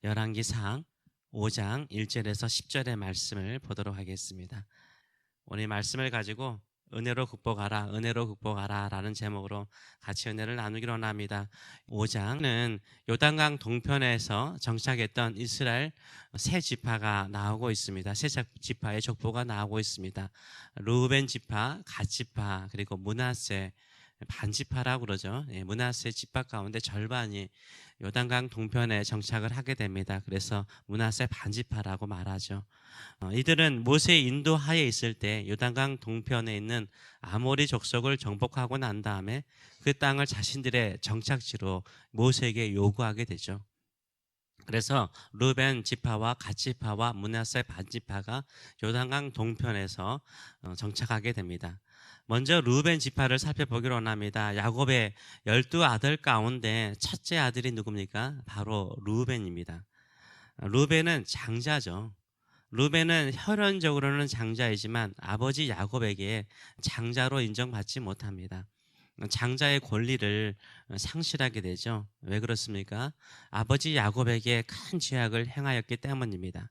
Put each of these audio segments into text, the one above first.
열왕기상 5장 1절에서 10절의 말씀을 보도록 하겠습니다. 오늘 말씀을 가지고 은혜로 극복하라, 은혜로 극복하라 라는 제목으로 같이 은혜를 나누기로 합니다. 5장은 요단강 동편에서 정착했던 이스라엘 세 지파가 나오고 있습니다. 세 지파의 족보가 나오고 있습니다. 르우벤 지파, 갓 지파, 그리고 므낫세 반지파라고 그러죠. 므낫세 지파 가운데 절반이 요단강 동편에 정착을 하게 됩니다. 그래서 므낫세 반지파라고 말하죠. 이들은 모세의 인도하에 있을 때 요단강 동편에 있는 아모리 족속을 정복하고 난 다음에 그 땅을 자신들의 정착지로 모세에게 요구하게 되죠. 그래서 르벤 지파와 갓 지파와 므낫세 반지파가 요단강 동편에서 정착하게 됩니다. 먼저 르벤 지파를 살펴보기로 합니다. 야곱의 12아들 가운데 첫째 아들이 누굽니까? 바로 르벤입니다. 르벤은 장자죠. 르벤은 혈연적으로는 장자이지만 아버지 야곱에게 장자로 인정받지 못합니다. 장자의 권리를 상실하게 되죠. 왜 그렇습니까? 아버지 야곱에게 큰 죄악을 행하였기 때문입니다.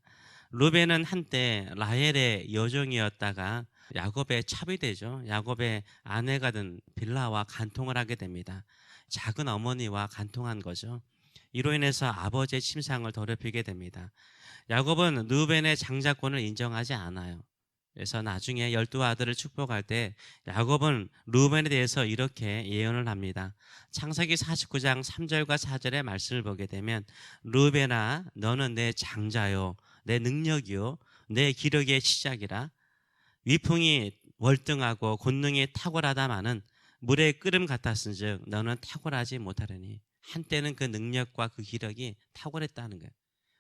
르벤은 한때 라헬의 여종이었다가 야곱의 첩이 되죠. 야곱의 아내가 된 빌라와 간통을 하게 됩니다. 작은 어머니와 간통한 거죠. 이로 인해서 아버지의 침상을 더럽히게 됩니다. 야곱은 르벤의 장자권을 인정하지 않아요. 그래서 나중에 12아들을 축복할 때 야곱은 르벤에 대해서 이렇게 예언을 합니다. 창세기 49장 3절과 4절의 말씀을 보게 되면 르벤아 너는 내 장자요 내 능력이요 내 기력의 시작이라. 위풍이 월등하고 권능이 탁월하다마는 물의 끓음 같았은즉 너는 탁월하지 못하려니. 한때는 그 능력과 그 기력이 탁월했다는 거예요.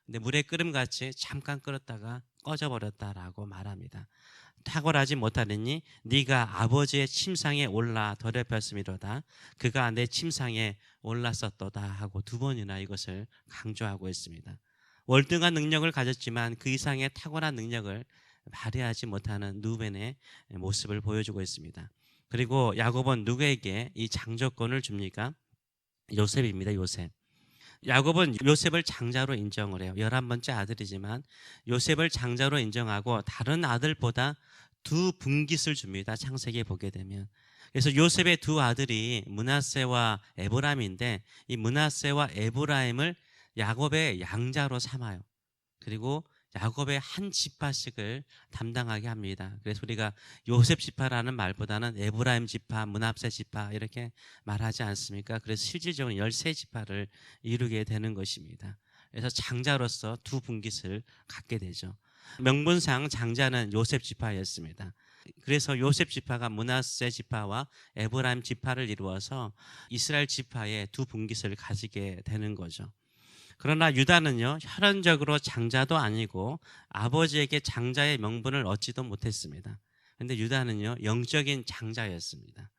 근데 물의 끓음같이 잠깐 끓었다가 꺼져버렸다라고 말합니다. 탁월하지 못하느니 네가 아버지의 침상에 올라 더럽혔음이로다. 그가 내 침상에 올랐었도다 하고 두 번이나 이것을 강조하고 있습니다. 월등한 능력을 가졌지만 그 이상의 탁월한 능력을 발휘하지 못하는 르벤의 모습을 보여주고 있습니다. 그리고 야곱은 누구에게 이 장조권을 줍니까? 요셉입니다. 요셉. 야곱은 요셉을 장자로 인정을 해요. 11번째 아들이지만 요셉을 장자로 인정하고 다른 아들보다 두 분깃을 줍니다. 창세기에 보게 되면. 그래서 요셉의 두 아들이 므낫세와 에브라임인데 이 므낫세와 에브라임을 야곱의 양자로 삼아요. 그리고 야곱의 한 지파씩을 담당하게 합니다. 그래서 우리가 요셉 지파라는 말보다는 에브라임 지파, 므낫세 지파 이렇게 말하지 않습니까? 그래서 실질적으로 13지파를 이루게 되는 것입니다. 그래서 장자로서 두 분깃을 갖게 되죠. 명분상 장자는 요셉 지파였습니다. 그래서 요셉 지파가 므낫세 지파와 에브라임 지파를 이루어서 이스라엘 지파의 두 분깃을 가지게 되는 거죠. 그러나 유다는요, 혈연적으로 장자도 아니고 아버지에게 장자의 명분을 얻지도 못했습니다. 그런데 유다는요, 영적인 장자였습니다.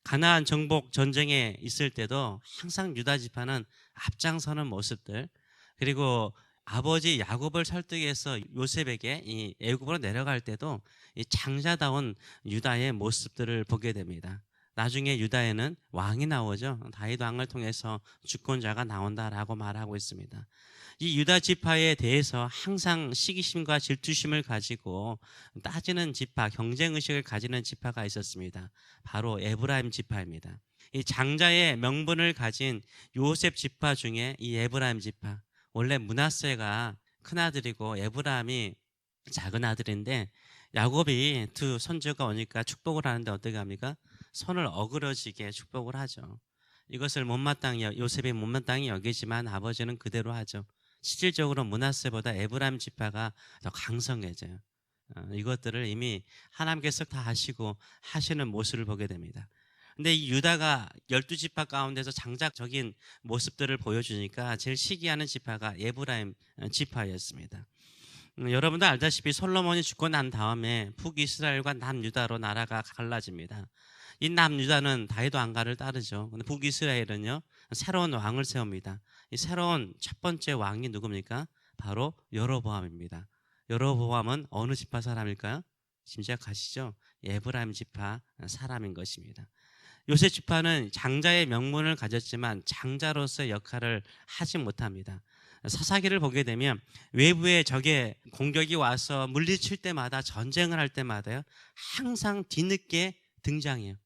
가나안 정복 전쟁에 있을 때도 항상 유다 지파는 앞장서는 모습들, 그리고 아버지 야곱을 설득해서 요셉에게 이 애굽으로 내려갈 때도 이 장자다운 유다의 모습들을 보게 됩니다. 나중에 유다에는 왕이 나오죠. 다윗 왕을 통해서 주권자가 나온다라고 말하고 있습니다. 이 유다 지파에 대해서 항상 시기심과 질투심을 가지고 따지는 지파, 경쟁의식을 가지는 지파가 있었습니다. 바로 에브라임 지파입니다. 이 장자의 명분을 가진 요셉 지파 중에 이 에브라임 지파, 원래 므낫세가 큰아들이고 에브라임이 작은 아들인데 야곱이 두 손주가 오니까 축복을 하는데 어떻게 합니까? 손을 어그러지게 축복을 하죠. 이것을 못마땅히 요셉이 못마땅히 여기지만 아버지는 그대로 하죠. 실질적으로 므낫세보다 에브라임 지파가 더 강성해져요. 이것들을 이미 하나님께서 다 하시고 하시는 모습을 보게 됩니다. 근데 이 유다가 12지파 가운데서 장작적인 모습들을 보여주니까 제일 시기하는 지파가 에브라임 지파였습니다. 여러분도 알다시피 솔로몬이 죽고 난 다음에 북이스라엘과 남유다로 나라가 갈라집니다. 이 남유다는 다윗 왕가를 따르죠. 근데 북이스라엘은요, 새로운 왕을 세웁니다. 이 새로운 첫 번째 왕이 누굽니까? 바로 여로보암입니다. 여로보암은 어느 지파 사람일까요? 짐작하시죠? 에브라임 지파 사람인 것입니다. 요셉 지파는 장자의 명분을 가졌지만 장자로서의 역할을 하지 못합니다. 사사기를 보게 되면 외부의 적의 공격이 와서 물리칠 때마다, 전쟁을 할 때마다요, 항상 뒤늦게 등장해요.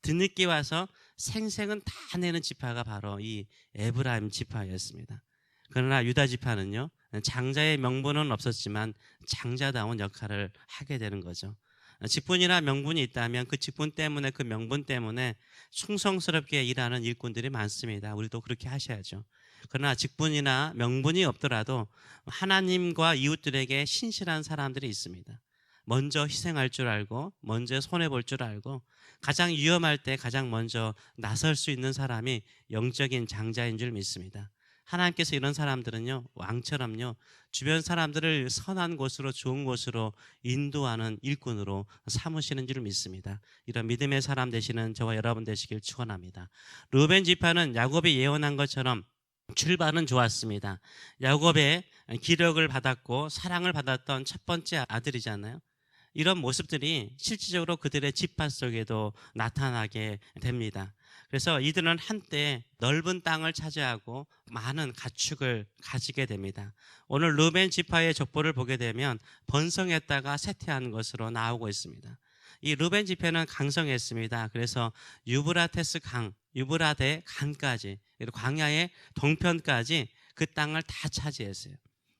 뒤늦게 와서 생색은 다 내는 지파가 바로 이 에브라임 지파였습니다. 그러나 유다 지파는요, 장자의 명분은 없었지만 장자다운 역할을 하게 되는 거죠. 직분이나 명분이 있다면 그 직분 때문에, 그 명분 때문에 충성스럽게 일하는 일꾼들이 많습니다. 우리도 그렇게 하셔야죠. 그러나 직분이나 명분이 없더라도 하나님과 이웃들에게 신실한 사람들이 있습니다. 먼저 희생할 줄 알고, 먼저 손해볼 줄 알고, 가장 위험할 때 가장 먼저 나설 수 있는 사람이 영적인 장자인 줄 믿습니다. 하나님께서 이런 사람들은요, 왕처럼요, 주변 사람들을 선한 곳으로, 좋은 곳으로 인도하는 일꾼으로 삼으시는 줄 믿습니다. 이런 믿음의 사람 되시는 저와 여러분 되시길 축원합니다. 르우벤 지파는 야곱이 예언한 것처럼 출발은 좋았습니다. 야곱의 기력을 받았고 사랑을 받았던 첫 번째 아들이잖아요. 이런 모습들이 실질적으로 그들의 지파 속에도 나타나게 됩니다. 그래서 이들은 한때 넓은 땅을 차지하고 많은 가축을 가지게 됩니다. 오늘 르우벤 지파의 족보를 보게 되면 번성했다가 쇠퇴한 것으로 나오고 있습니다. 이 르우벤 지파는 강성했습니다. 그래서 유브라테스 강, 유브라데 강까지, 광야의 동편까지 그 땅을 다 차지했어요.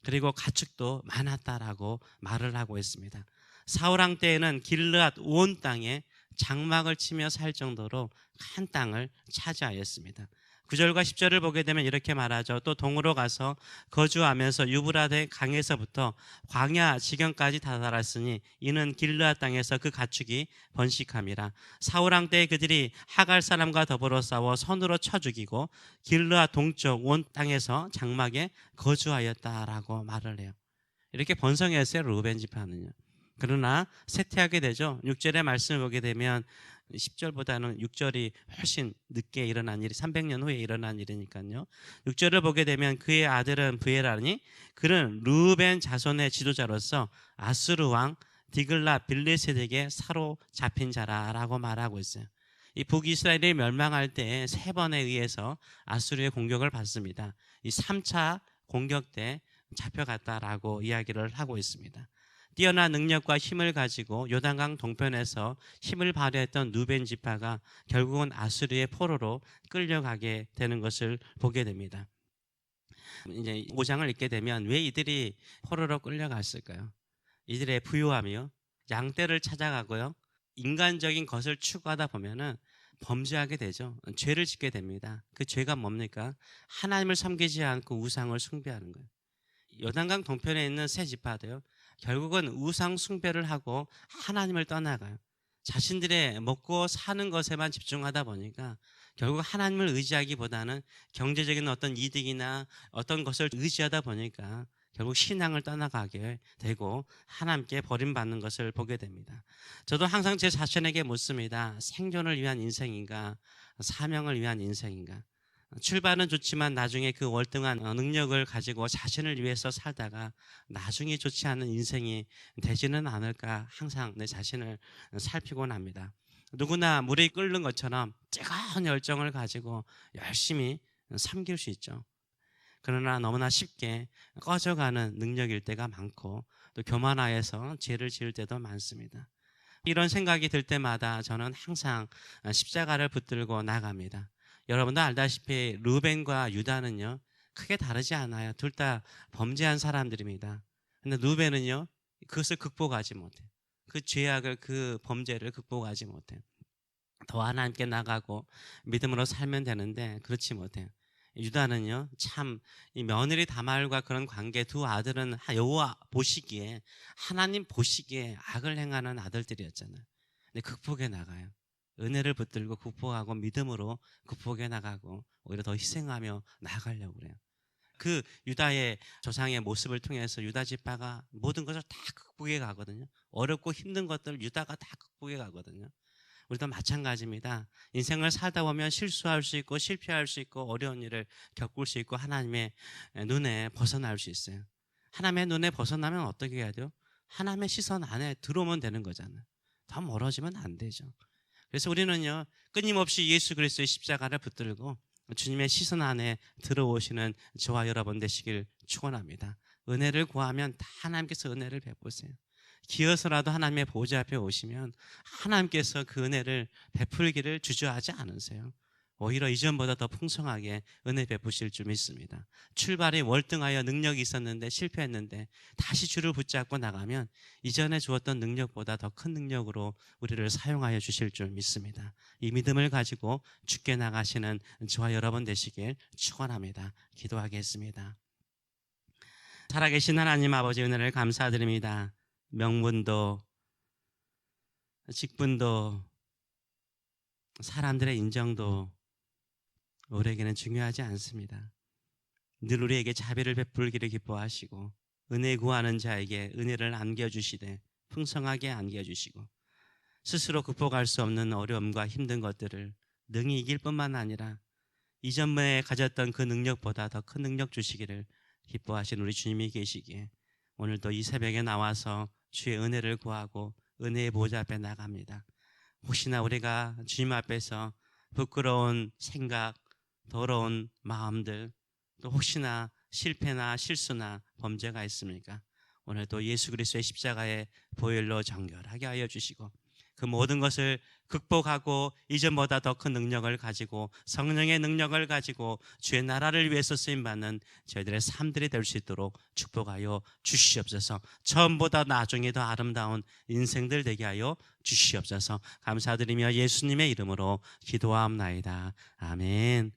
그리고 가축도 많았다라고 말을 하고 있습니다. 사울 왕 때에는 길르앗 온 땅에 장막을 치며 살 정도로 큰 땅을 차지하였습니다. 9절과 10절을 보게 되면 이렇게 말하죠. 또 동으로 가서 거주하면서 유브라데 강에서부터 광야 지경까지 다다랐으니 이는 길르앗 땅에서 그 가축이 번식함이라. 사울 왕 때에 그들이 하갈 사람과 더불어 싸워 손으로 쳐 죽이고 길르앗 동쪽 온 땅에서 장막에 거주하였다라고 말을 해요. 이렇게 번성했어요, 르우벤 지파는요. 그러나 쇠퇴하게 되죠. 6절의 말씀을 보게 되면 10절보다는 6절이 훨씬 늦게 일어난 일이, 300년 후에 일어난 일이니까요. 6절을 보게 되면 그의 아들은 부엘하니 그는 르우벤 자손의 지도자로서 아수르 왕 디글라 빌레셋에게 사로잡힌 자라라고 말하고 있어요. 이 북이스라엘이 멸망할 때 3번에 의해서 아수르의 공격을 받습니다. 이 3차 공격 때 잡혀갔다라고 이야기를 하고 있습니다. 뛰어난 능력과 힘을 가지고 요단강 동편에서 힘을 발휘했던 르우벤 지파가 결국은 아수르의 포로로 끌려가게 되는 것을 보게 됩니다. 이제 5장을 읽게 되면 왜 이들이 포로로 끌려갔을까요? 이들의 부유함이요, 양떼를 찾아가고요, 인간적인 것을 추구하다 보면은 범죄하게 되죠. 죄를 짓게 됩니다. 그 죄가 뭡니까? 하나님을 섬기지 않고 우상을 숭배하는 거예요. 요단강 동편에 있는 세 지파도요, 결국은 우상 숭배를 하고 하나님을 떠나가요. 자신들의 먹고 사는 것에만 집중하다 보니까 결국 하나님을 의지하기보다는 경제적인 어떤 이득이나 어떤 것을 의지하다 보니까 결국 신앙을 떠나가게 되고 하나님께 버림받는 것을 보게 됩니다. 저도 항상 제 자신에게 묻습니다. 생존을 위한 인생인가, 사명을 위한 인생인가? 출발은 좋지만 나중에 그 월등한 능력을 가지고 자신을 위해서 살다가 나중에 좋지 않은 인생이 되지는 않을까 항상 내 자신을 살피곤 합니다. 누구나 물이 끓는 것처럼 뜨거운 열정을 가지고 열심히 섬길 수 있죠. 그러나 너무나 쉽게 꺼져가는 능력일 때가 많고 또 교만하여서 죄를 지을 때도 많습니다. 이런 생각이 들 때마다 저는 항상 십자가를 붙들고 나갑니다. 여러분도 알다시피 르우벤과 유다는요, 크게 다르지 않아요. 둘 다 범죄한 사람들입니다. 근데 르우벤은요, 그것을 극복하지 못해요. 그 죄악을, 그 범죄를 극복하지 못해요. 더 하나님께 나가고 믿음으로 살면 되는데 그렇지 못해요. 유다는요, 참 이 며느리 다말과 그런 관계, 두 아들은 여호와 보시기에, 하나님 보시기에 악을 행하는 아들들이었잖아요. 근데 극복해 나가요. 은혜를 붙들고 극복하고 믿음으로 극복해 나가고 오히려 더 희생하며 나아가려고 그래요. 그 유다의 조상의 모습을 통해서 유다 지파가 모든 것을 다 극복해 가거든요. 어렵고 힘든 것들 유다가 다 극복해 가거든요. 우리도 마찬가지입니다. 인생을 살다 보면 실수할 수 있고 실패할 수 있고 어려운 일을 겪을 수 있고 하나님의 눈에 벗어날 수 있어요. 하나님의 눈에 벗어나면 어떻게 해야 돼요? 하나님의 시선 안에 들어오면 되는 거잖아요. 더 멀어지면 안 되죠. 그래서 우리는요, 끊임없이 예수 그리스도의 십자가를 붙들고 주님의 시선 안에 들어오시는 저와 여러분 되시길 축원합니다. 은혜를 구하면 다 하나님께서 은혜를 베푸세요. 기어서라도 하나님의 보좌 앞에 오시면 하나님께서 그 은혜를 베풀기를 주저하지 않으세요. 오히려 이전보다 더 풍성하게 은혜 베푸실 줄 믿습니다. 출발이 월등하여 능력이 있었는데 실패했는데 다시 주를 붙잡고 나가면 이전에 주었던 능력보다 더 큰 능력으로 우리를 사용하여 주실 줄 믿습니다. 이 믿음을 가지고 주께 나가시는 저와 여러분 되시길 축원합니다. 기도하겠습니다. 살아계신 하나님 아버지 은혜를 감사드립니다. 명분도 직분도 사람들의 인정도 우리에게는 중요하지 않습니다. 늘 우리에게 자비를 베풀기를 기뻐하시고 은혜 구하는 자에게 은혜를 안겨주시되 풍성하게 안겨주시고 스스로 극복할 수 없는 어려움과 힘든 것들을 능히 이길 뿐만 아니라 이전에 가졌던 그 능력보다 더 큰 능력 주시기를 기뻐하신 우리 주님이 계시기에 오늘도 이 새벽에 나와서 주의 은혜를 구하고 은혜의 보좌 앞에 나갑니다. 혹시나 우리가 주님 앞에서 부끄러운 생각, 더러운 마음들, 또 혹시나 실패나 실수나 범죄가 있습니까? 오늘도 예수 그리스도의 십자가의 보혈로 정결하게 하여 주시고 그 모든 것을 극복하고 이전보다 더 큰 능력을 가지고 성령의 능력을 가지고 주의 나라를 위해서 쓰임받는 저희들의 삶들이 될 수 있도록 축복하여 주시옵소서. 처음보다 나중에 더 아름다운 인생들 되게 하여 주시옵소서. 감사드리며 예수님의 이름으로 기도하옵나이다. 아멘.